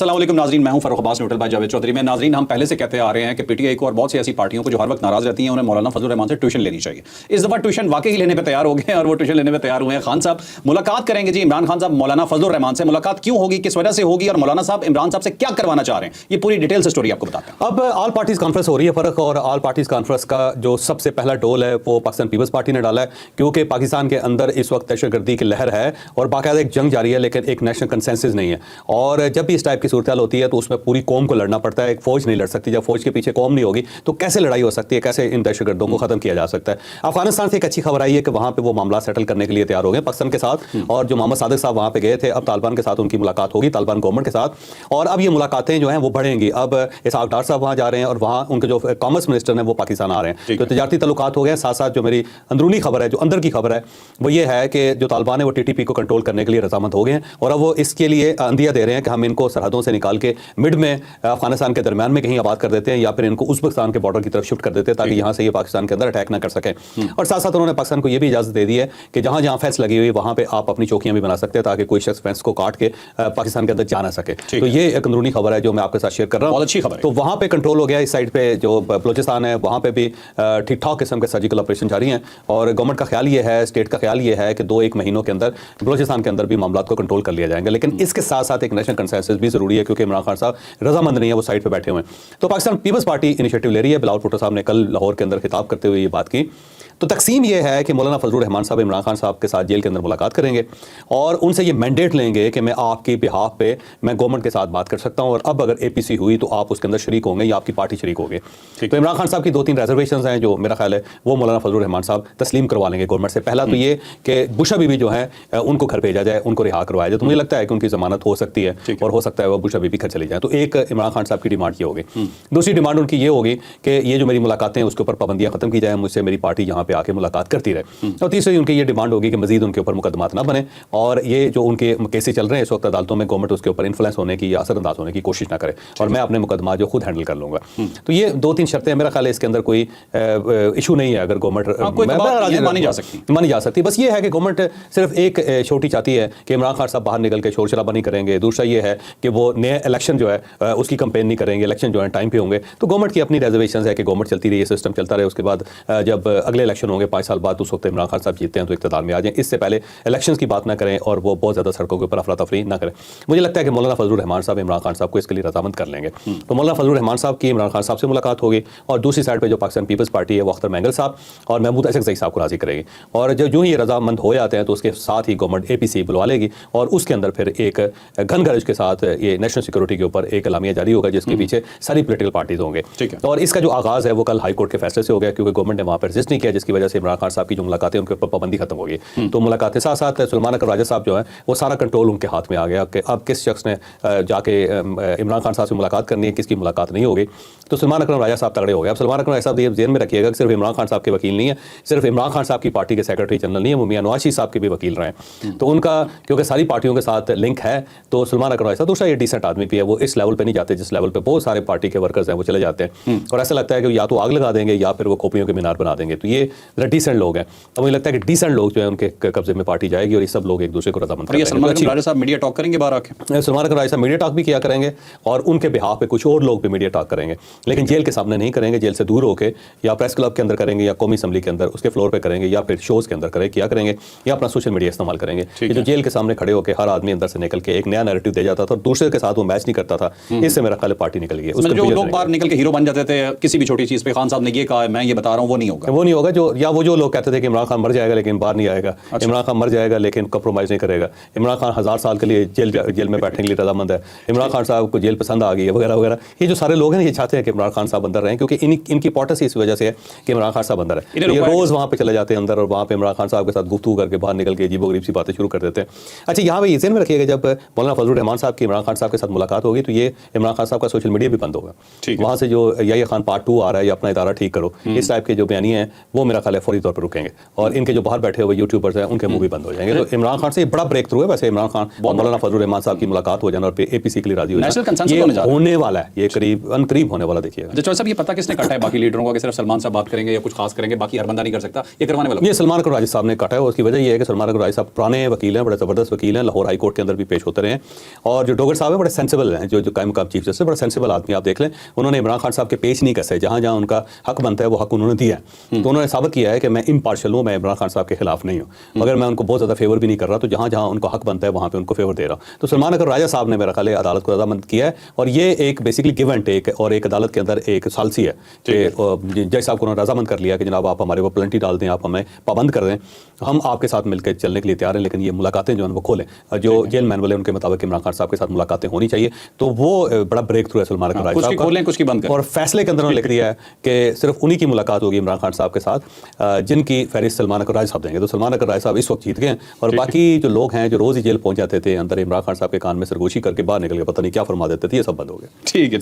अस्सलाम वालेकुम नाज़रीन, मैं हूं फ़ारूक अब्बास न्यूट्रल भाई जावेद चौधरी में। नाज़रीन, हम पहले से कहते आ रहे हैं कि पीटीआई को और बहुत सी ऐसी पार्टियों को जो हर वक्त नाराज़ रहती हैं उन्हें मौलाना फजलुर रहमान से ट्यूशन लेनी चाहिए। इस दफ़ा ट्यूशन वाकई लेने पे तैयार हो गए हैं और वो ट्यूशन लेने पे तैयार हुए हैं। खान साहब मुलाकात करेंगे जी इमरान खान साहब मौलाना फजलुर रहमान से। मुलाकात क्यों होगी, किस वजह से होगी और मौलाना साहब इमरान साहब से क्या करवाना चाह रहे हैं, ये पूरी डिटेल से स्टोरी आपको बताते हैं। अब ऑल पार्टीज कॉन्फ्रेंस हो रही है फ़र्क, और ऑल पार्टीज कॉन्फ्रेंस का जो सबसे पहला डोल है वो पाकिस्तान पीपल्स पार्टी ने डाला है, क्योंकि पाकिस्तान के अंदर इस वक्त दहशतगर्दी की लहर है और बाकायदा एक जंग जारी है, लेकिन एक नेशनल कंसेंसस नहीं है। और जब भी इस टाइप की सूरत होती है तो उसमें पूरी कौम को लड़ना पड़ता है, एक फौज नहीं लड़ सकती। जब फौज के पीछे कौम नहीं होगी तो कैसे लड़ाई हो सकती है, कैसे इन दहशतगर्दों को खत्म किया जा सकता है। अफगानिस्तान से एक अच्छी खबर आई है कि वहाँ पे वो मामला सेटल करने के लिए तैयार हो गए पाकिस्तान के साथ, और जो मोहम्मद सादिक साहब वहाँ पे गए थे, अब तालिबान के साथ उनकी मुलाकात होगी, तालिबान गवर्नमेंट के साथ, और अब ये मुलाकातें जो हैं वो बढ़ेंगी। अब इसहाक डार साहब वहाँ जा रहे हैं और वहाँ उनके जो कॉमर्स मिनिस्टर हैं वो पाकिस्तान आ रहे हैं, तो तजारती तल्लुकात हो गए। साथ साथ जो मेरी अंदरूनी खबर है, जो अंदर की खबर है, वो ये है कि जो तालिबान है वो TTP को कंट्रोल करने के लिए रजामंद हो गए हैं, और अब वो इसके लिए अंदिया दे रहे हैं कि हम इनको सरहदों से निकाल के मिड में अफगानिस्तान के दरमियान में कहीं आबाद कर देते हैं, या फिर इनको उज़्बेकिस्तान के बॉर्डर की तरफ शिफ्ट कर देते हैं ताकि यहाँ से ये पाकिस्तान के अंदर अटैक ना कर सकें। और साथ साथ उन्होंने पाकिस्तान को ये भी इजाज़त दे दी है कि जहाँ जहाँ फेंस लगी हुई है वहाँ पे आप अपनी चौकियाँ भी बना सकते हैं ताकि कोई शख्स फेंस को काट के पाकिस्तान के अंदर जा ना सके। तो ये एक अंदरूनी खबर है जो मैं आपके साथ शेयर कर रहा हूँ, बहुत अच्छी खबर है। तो वहाँ पे कंट्रोल हो गया। इस साइड पे जो बलूचिस्तान है वहाँ पे भी ठीक ठाक किस्म के सर्जिकल ऑपरेशन जारी हैं, और गवर्नमेंट का ख्याल ये है, स्टेट का ख्याल ये है कि 2-1 महीनों के अंदर बलूचिस्तान के अंदर भी मामला को कंट्रोल कर लिया जाएगा। लेकिन इसके साथ साथ एक नेशनल कंसेंसस भी ज़रूरी है, क्योंकि इमरान खान साहब रजामंद नहीं है, वो साइड पे बैठे हुए हैं। तो पाकिस्तान पीपल्स पार्टी इनिशिएटिव ले रही है। बिलावल भुट्टो साहब ने कल लाहौर के अंदर खिताब करते हुए ये बात की। तो तकसीम ये है कि मौलाना फजलुर रहमान साहब इमरान खान साहब के साथ जेल के अंदर मुलाकात करेंगे और उनसे ये मैंडेट लेंगे कि मैं आपकी बिहाफ पे मैं गवर्नमेंट के साथ बात कर सकता हूँ, और अब अगर APC हुई तो आप उसके अंदर शरीक होंगे या आपकी पार्टी शरीक होगी। तो इमरान खान साहब की 2-3 रिजर्वेशंस हैं जो मेरा ख्याल है वो मौलाना फजलुर रहमान साहब तस्लीम करवा लेंगे गवर्नमेंट से। पहला तो ये कि बुशा बीबी जो है उनको घर भेजा जाए, उनको रिहा करवाया जाए। तो मुझे लगता है कि उनकी जमानत हो सकती है और हो सकता है वो बुशा बीबी घर चली जाए। तो एक इमरान खान साहब की डिमांड ये होगी। दूसरी डिमांड उनकी ये होगी कि ये जो मेरी मुलाकातें हैं उसके ऊपर पाबंदियाँ खत्म की जाए, मुझसे मेरी पार्टी यहाँ पे आके मुलाकात करती रहे। और तीसरी उनकी ये डिमांड होगी कि मजीद उनके ऊपर मुकदमात ना बने, और ये जो उनके केसेस चल रहे हैं इस वक्त अदालतों में, गवर्नमेंट उसके ऊपर इन्फ्लुएंस होने की या असरअंदाज होने की कोशिश ना करे, और मैं अपने मुकदमा जो खुद हैंडल कर लूँगा। तो ये 2-3 शर्तें मेरा ख्याल है इसके अंदर कोई इशू नहीं है। अगर गवर्नमेंट मानी जा सकती, बस ये है कि गवर्नमेंट सिर्फ एक छोटी चाहती है कि इमरान खान साहब बाहर निकल के शोर शराबा नहीं करेंगे। दूसरा ये है कि वो नए इलेक्शन जो है उसकी कंपेन नहीं करेंगे, इलेक्शन जो है टाइम पे होंगे। तो गवर्नमेंट की अपनी रिजर्वेशन है कि गवर्नमेंट चलती रही, सिस्टम चलता रहे, उसके बाद जब अगले इलेक्शन होंगे 5 साल बाद उस वक्त इमरान खान साहब जीतते हैं तो इक़्तिदार में आ जाएं। इससे पहले इलेक्शंस की बात ना करें और वो बहुत ज़्यादा सड़कों के ऊपर अफरा तफरी ना करें। मुझे लगता है कि मौलाना फजलुर रहमान साहब इमरान खान साहब को इसके लिए रजामंद कर लेंगे। तो मौलाना फजलुर रहमान साहब की इमरान खान साहब से मुलाकात होगी, और दूसरी साइड पर जो पाकिस्तान पीपल्स पार्टी है वो अख्तर मैंगल साहब और महमूद असगज़ई साहब को राज़ी करेगी, और जो ही रजामंद हो जाते हैं तो उसके साथ ही गवर्नमेंट APC बुलवा लेगी, और उसके अंदर फिर एक घन गरज के साथ ये नेशनल सिक्योरिटी के ऊपर एक एलामिया जारी होगा जिसके पीछे सारी पोलिटिकल पार्टीज होंगे। और इसका जो आगाज़ है वो कल हाई कोर्ट के फैसले से हो गया, क्योंकि गवर्नमेंट ने वहाँ पर रजिस्ट नहीं किया, जिसकी वजह से इमरान खान साहब की जो मुलाकातें उनके ऊपर पाबंदी खत्म हो गई। तो मुलाकातें साथ साथ सलमान अकरम राजा साहब जो है वो सारा कंट्रोल उनके हाथ में आ गया कि अब किस शख्स ने जाके इमरान खान साहब से मुलाकात करनी है, किसकी मुलाकात नहीं होगी। तो सलमान अकरम राजा साहब तगड़े हो गए। अब सलमान अकरम राजा साहब ये ज़हन में रखिएगा कि सिर्फ इमरान खान साहब के वकील नहीं है, सिर्फ इमरान खान साहब की पार्टी के सेक्रेटरी जनरल नहीं है, वो मियां नवाज शरीफ साहब के भी वकील रहे हैं। तो उनका क्योंकि सारी पार्टियों के साथ लिंक है, तो सलमान अकरम राजा साहब दूसरा ये डिसेंट आदमी भी है, वो इस लेवल पर नहीं जाते जिस लेवल पर बहुत सारे पार्टी के वर्कर्स हैं वो चले जाते हैं, और ऐसा लगता है कि या तो आग लगा देंगे या फिर वो खोपड़ियों के मीनार बना देंगे। तो ये डिसेंट लोग हैं, तो मुझे लगता है कि डिसेंट लोग जो है उनके कब्जे में पार्टी जाएगी, और ये सब लोग एक दूसरे को रजामंद करेंगे। सलमान अकरम राजा साहब मीडिया टॉक करेंगे बाहर आके, सलमान अकरम राजा साहब मीडिया टॉक भी किया करेंगे, और उनके बिहाफ पे कुछ और लोग भी मीडिया टॉक करेंगे, लेकिन जेल के सामने नहीं करेंगे, जेल से दूर होकर या प्रेस क्लब के अंदर करेंगे, या कौमी असम्बली के अंदर उसके फ्लोर पे करेंगे, या फिर शोज़ के अंदर किया करेंगे, या अपना सोशल मीडिया इस्तेमाल करेंगे। ये जो जेल के सामने खड़े होकर हर आदमी अंदर से निकल के एक नया नैरेटिव दे जाता था और दूसरे के साथ वो मैच नहीं करता था, इससे मेरा ख्याल पार्टी निकल गई। जो लोग बाहर निकल के हीरो बन जाते थे किसी भी छोटी चीज़ पे, खान साहब ने ये कहा मैं ये बता रहा हूँ, वो नहीं होगा। जो लोग कहते थे कि इमरान खान मर जाएगा लेकिन बाहर नहीं आएगा, इमरान खान मर जाएगा लेकिन कंप्रोमाइज़ नहीं करेगा, इमरान खान 1000 साल के लिए जेल में बैठने के लिए रजामंद है, इमरान खान साहब को जेल पसंद आ गई है, वगैरह वगैरह। ये जो सारे लोग हैं ये चाहते हैं कि इमरान खान साहब अंदर रहें, क्योंकि इनकी पॉलिसी इस वजह से है कि इमरान खान साहब अंदर है। ये रोज़ वहाँ पे चले जाते हैं अंदर, और वहाँ पे इमरान खान साहब के साथ गुफ्तगू करके बाहर निकल के अजीबोगरीब सी बातें शुरू कर देते हैं। अच्छा, यहाँ पे ये ज़हन में रखिएगा जब मौलाना फजलुर रहमान साहब की इमरान खान साहब के साथ मुलाकात होगी तो ये इमरान खान साहब का सोशल मीडिया भी बंद होगा। वहाँ से जो या खान पार्ट 2 आ रहा है या अपना इदारा ठीक करो, इस टाइप के जो बयानियाँ हैं वो میرا خیال ہے فوری طور پر رکیں گے اور ان کے جو باہر بیٹھے ہوئے یوٹیوبرز ہیں ان کے منہ بھی بند ہو جائیں گے. تو عمران خان سے یہ بڑا بریک تھرو ہے. ویسے عمران خان اور مولانا فضل الرحمان صاحب کی ملاقات ہو جانا اور اے پی سی کے لیے راضی ہو جانا یہ ہونے والا ہے, یہ قریب ہونے والا. دیکھیے گا صاحب یہ پتہ کس نے کاٹا ہے باقی لیڈروں کو کہ صرف سلمان صاحب بات کریں گے یا کچھ خاص کریں گے, باقی ہر بندہ نہیں کر سکتا, یہ کروانے والا یہ سلمان اکرم راجی صاحب نے کاٹا ہے. اس کی وجہ یہ ہے کہ سلمان اکرم راجی صاحب پرانے وکیل ہیں, بڑے زبردست وکیل ہیں, لاہور ہائی کورٹ کے اندر بھی پیش ہوتے رہے ہیں. اور جو ڈوگر صاحب ہیں بڑے سینسیبل ہیں, جو قائم مقام چیف جسٹس بڑا سینسیبل آدمی, آپ دیکھ لیں انہوں نے عمران خان صاحب کے پیش نہیں کسے, جہاں جہاں ان کا حق بنتا ہے وہ حق انہوں نے دیا ہے. تو انہوں نے ثابت کیا ہے کہ میں امپارشل ہوں, میں عمران خان صاحب کے خلاف نہیں ہوں, مگر میں ان کو بہت زیادہ فیور بھی نہیں کر رہا, تو جہاں جہاں ان کو حق بنتا ہے وہاں پہ ان کو فیور دے رہا ہوں. تو سلمان اکرم راجہ صاحب نے میرا خیال ہے عدالت کو رضامند کیا ہے, اور یہ ایک بیسکلی گیو اینڈ ٹیک اور ایک عدالت کے اندر ایک ثالثی ہے کہ جج صاحب کو انہوں نے رضامند کر لیا کہ جناب آپ ہمارے وہ پلنٹی ڈال دیں, آپ ہمیں پابند کر دیں, ہم آپ کے ساتھ مل کے چلنے کے لیے تیار ہیں, لیکن یہ ملاقاتیں جو ہیں وہ کھولیں. جو جیل مینول ہے ان کے مطابق عمران خان صاحب کے ساتھ ملاقاتیں ہونی چاہیے. تو وہ بڑا بریک تھرو ہے سلمان اکرم راجہ صاحب کا, اور فیصلے کے اندر انہوں نے لکھ دیا ہے کہ صرف انہی کی ملاقات ہوگی عمران خان صاحب کے ساتھ جن کی فہرست سلمان اکرم راجہ صاحب دیں گے. تو سلمان اکرم راجہ صاحب اس وقت جیت گئے ہیں, اور باقی جو لوگ ہیں جو روز ہی جیل پہنچ جاتے تھے اندر عمران خان صاحب کے کان میں سرگوشی کر کے باہر نکل کے پتہ نہیں کیا فرما دیتے تھے, یہ سب بند ہو گیا. ٹھیک ہے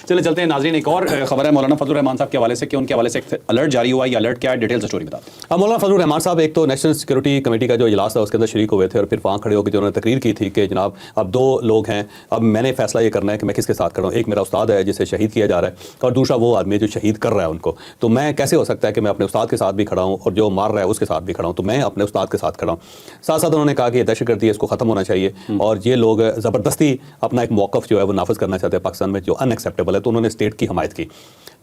چلیں چلتے ہیں ناظرین. ایک اور خبر ہے مولانا فضل الرحمان صاحب کے حوالے سے کہ ان کے حوالے سے ایک الرٹ جاری ہوا, یہ الرٹ کیا ہے, ڈیٹیل اسٹوری بتاتے ہیں. اب مولانا فضل الرحمان صاحب ایک تو نیشنل سیکورٹی کمیٹی کا جو اجلاس تھا اس کے اندر شریک ہوئے تھے, اور پھر وہاں کھڑے ہو کے جو انہوں نے تقریر کی تھی کہ جناب اب 2 لوگ ہیں, اب میں نے فیصلہ یہ کرنا ہے کہ میں کس کے ساتھ کھڑا ہوں. ایک میرا استاد ہے جسے شہید کیا جا رہا ہے, اور دوسرا وہ آدمی ہے جو شہید کر رہا ہے ان کو. تو میں کیسے ہو سکتا ہے کہ میں اپنے استاد کے ساتھ بھی کھڑا ہوں اور جو مار رہا ہے اس کے ساتھ بھی کھڑا ہوں, تو میں اپنے استاد کے ساتھ کھڑا ہوں. ساتھ ساتھ انہوں نے کہا کہ یہ دہشت گردی ہے, اس کو ختم ہونا چاہیے, اور یہ لوگ زبردستی اپنا ایک موقف جو ہے وہ نافذ کرنا چاہتے ہیں پاکستان میں جو ان ایکسیپٹیبل ہے, تو انہوں نے اسٹیٹ کی حمایت کی.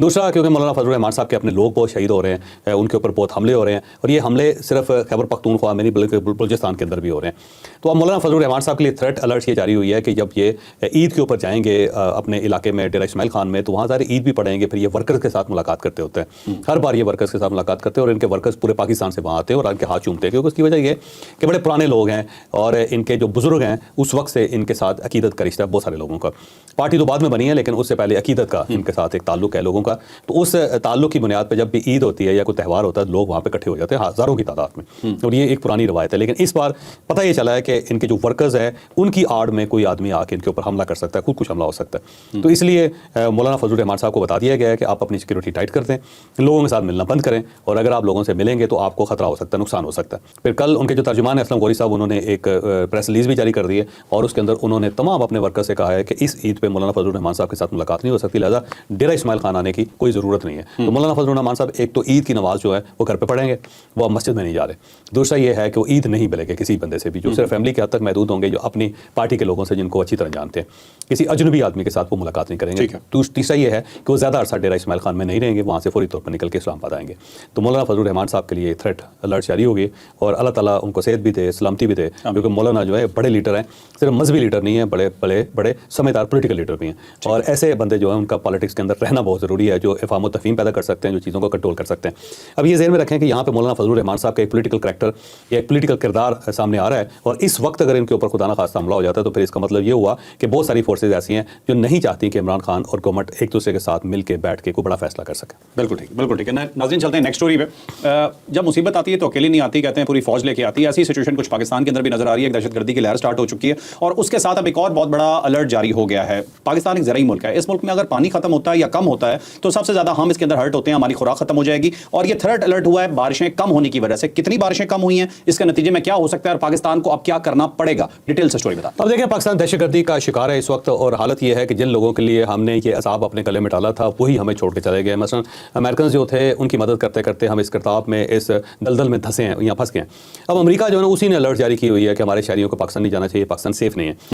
دوسرا کیونکہ مولانا فضل الرحمان صاحب کے اپنے لوگ بہت شہید ہو رہے ہیں, ان کے اوپر بہت حملے ہو رہے ہیں, اور یہ حملے صرف خیبر پختونخوا میں نہیں بلکہ بلوچستان کے اندر بھی ہو رہے ہیں. تو اب مولانا فضل الرحمان صاحب کے لیے تھریٹ الرٹ یہ جاری ہوئی ہے کہ جب یہ عید کے اوپر جائیں گے اپنے علاقے میں ڈیرہ اسماعیل خان میں, تو وہاں ظاہر عید بھی پڑھیں گے, پھر یہ ورکرز کے ساتھ ملاقات کرتے ہوتے ہیں, ہر بار یہ ورکرز کے ساتھ ملاقات کرتے ہیں, اور ان کے ورکرز پورے پاکستان سے وہاں آتے ہیں اور ان کے ہاتھ چومتے ہیں, کیونکہ اس کی وجہ یہ کہ بڑے پرانے لوگ ہیں اور ان کے جو بزرگ ہیں اس وقت سے ان کے ساتھ عقیدت کا رشتہ ہے بہت سارے لوگوں کا. پارٹی تو بعد میں بنی ہے لیکن اس سے پہلے عقیدت کا ان کے ساتھ ایک تعلق ہے لوگوں کا. تو اس تعلق کی بنیاد پہ جب بھی عید ہوتی ہے یا کوئی تہوار ہوتا ہے لوگ وہاں پہ اکٹھے ہو جاتے ہیں ہزاروں کی تعداد میں, اور یہ ایک پرانی روایت ہے. لیکن اس بار پتہ یہ چلا ہے کہ ان کے جو ورکرز ہیں ان کی آڑ میں کوئی آدمی آ کے ان کے اوپر حملہ کر سکتا ہے, خود کچھ حملہ ہو سکتا ہے. تو اس لیے مولانا فضل الرحمان صاحب کو بتا دیا گیا ہے کہ آپ اپنی سیکورٹی ٹائٹ کر دیں, لوگوں کے ساتھ ملنا بند کریں, اور اگر آپ لوگوں سے ملیں گے تو آپ کو خطرہ ہو سکتا ہے, نقصان ہو سکتا ہے. پھر کل ان کے جو ترجمان اسلم غوری صاحب انہوں نے ایک پریس ریلیز بھی جاری کر دی ہے, اور اس کے اندر انہوں نے تمام اپنے ورکر سے کہا ہے کہ اس عید پہ مولانا فضل الرحمان صاحب کے ساتھ ملاقات نہیں ہو سکتی, لہٰذا ڈیرہ اسماعیل خان آنے کی کوئی ضرورت نہیں ہے. تو مولانا فضل الرحمان صاحب ایک تو عید کی نماز جو ہے وہ گھر پہ پڑھیں گے, وہ مسجد میں نہیں جا رہے. دوسرا یہ ہے کہ وہ عید نہیں ملے گے کسی بندے سے بھی, جو صرف فیملی کے حد تک محدود ہوں گے, جو اپنی پارٹی کے لوگوں سے جن کو اچھی طرح جانتے ہیں. کسی اجنبی آدمی کے ساتھ وہ ملاقات نہیں کریں گے. تیسرا یہ ہے کہ وہ زیادہ عرصہ ڈیرہ اسماعیل خان میں نہیں رہیں گے, وہاں سے فوری طور پر نکل کے اسلام آباد آئیں گے. تو مولانا فضل الرحمان صاحب کے لیے تھریٹ الرٹ جاری ہوگی, اور اللہ تعالیٰ ان کو صحت بھی دے, سلامتی بھی دے, کیونکہ مولانا جو ہے بڑے لیڈر ہیں, صرف مذہبی لیڈر نہیں ہیں, بڑے سمجھدار پولیٹیکل لیڈر بھی ہیں. اور ایسے بندے جو ہیں ان کا پالیٹکس کے اندر رہنا بہت ضروری ہے, جو افہام و تفہیم پیدا کر سکتے ہیں, جو چیزوں کو کنٹرول کر سکتے ہیں. اب یہ ذہن میں رکھیں کہ یہاں پہ مولانا فضل الرحمان صاحب کا ایک پولیٹیکل کریکٹر یا ایک پولیٹیکل کردار سامنے آ رہا ہے, اور اس وقت اگر ان کے اوپر خدا نہ خواستہ حملہ ہو جاتا ہے تو پھر اس کا مطلب یہ ہوا کہ بہت ساری فورسز ایسی ہیں جو نہیں چاہتی کہ عمران خان اور گورنمنٹ ایک دوسرے کے ساتھ مل کے بیٹھ کے کوئی بڑا فیصلہ کر سکے. بالکل ٹھیک ہے. ناظرین چلتے ہیں نیکسٹ اسٹوری پہ. جب مصیبت آتی ہے تو اکیلی نہیں آتی, کہتے ہیں پوری فوج لے کے آتی ہے. ایسی سچویشن کچھ پاکستان کے اندر بھی نظر آ رہی ہے, ایک دہشت گردی کی لہر سٹارٹ ہو چکی ہے, اور اس کے ساتھ اب ایک اور بہت بڑا الرٹ جاری ہو گیا ہے. پاکستان ایک زرعی ملک ہے, اس ملک میں اگر پانی ختم ہوتا ہے یا کم ہوتا ہے تو سب سے زیادہ ہم اس کے اندر ہرٹ ہوتے ہیں, ہماری خوراک ختم ہو جائے گی. اور یہ تھرڈ الرٹ ہوا ہے بارشیں کم ہونے کی وجہ سے. کتنی بارشیں کم ہوئی ہیں, اس کے نتیجے میں کیا ہو سکتا ہے, اور پاکستان کو اب کیا کرنا پڑے گا, ڈیٹیل سے اسٹوری بتا. اب دیکھیں پاکستان دہشت گردی کا شکار ہے اس وقت, اور حالت یہ ہے کہ جن لوگوں کے لیے ہم نے یہ عذاب اپنے گلے میں ڈالا تھا وہی ہمیں چھوڑ کے چلے گئے. مثلا امریکنز جو تھے ان کی مدد کرتے کرتے ہم اس کرتاب میں اس دلدل میں دھنسے ہیں, یہاں پھنس گئے ہیں. اب امریکہ جو ہے نا اسی نے الرٹ جاری کی ہوئی ہے کہ ہمارے شہریوں کو پاکستان نہیں جانا چاہیے, پاکستان سیف نہیں ہے.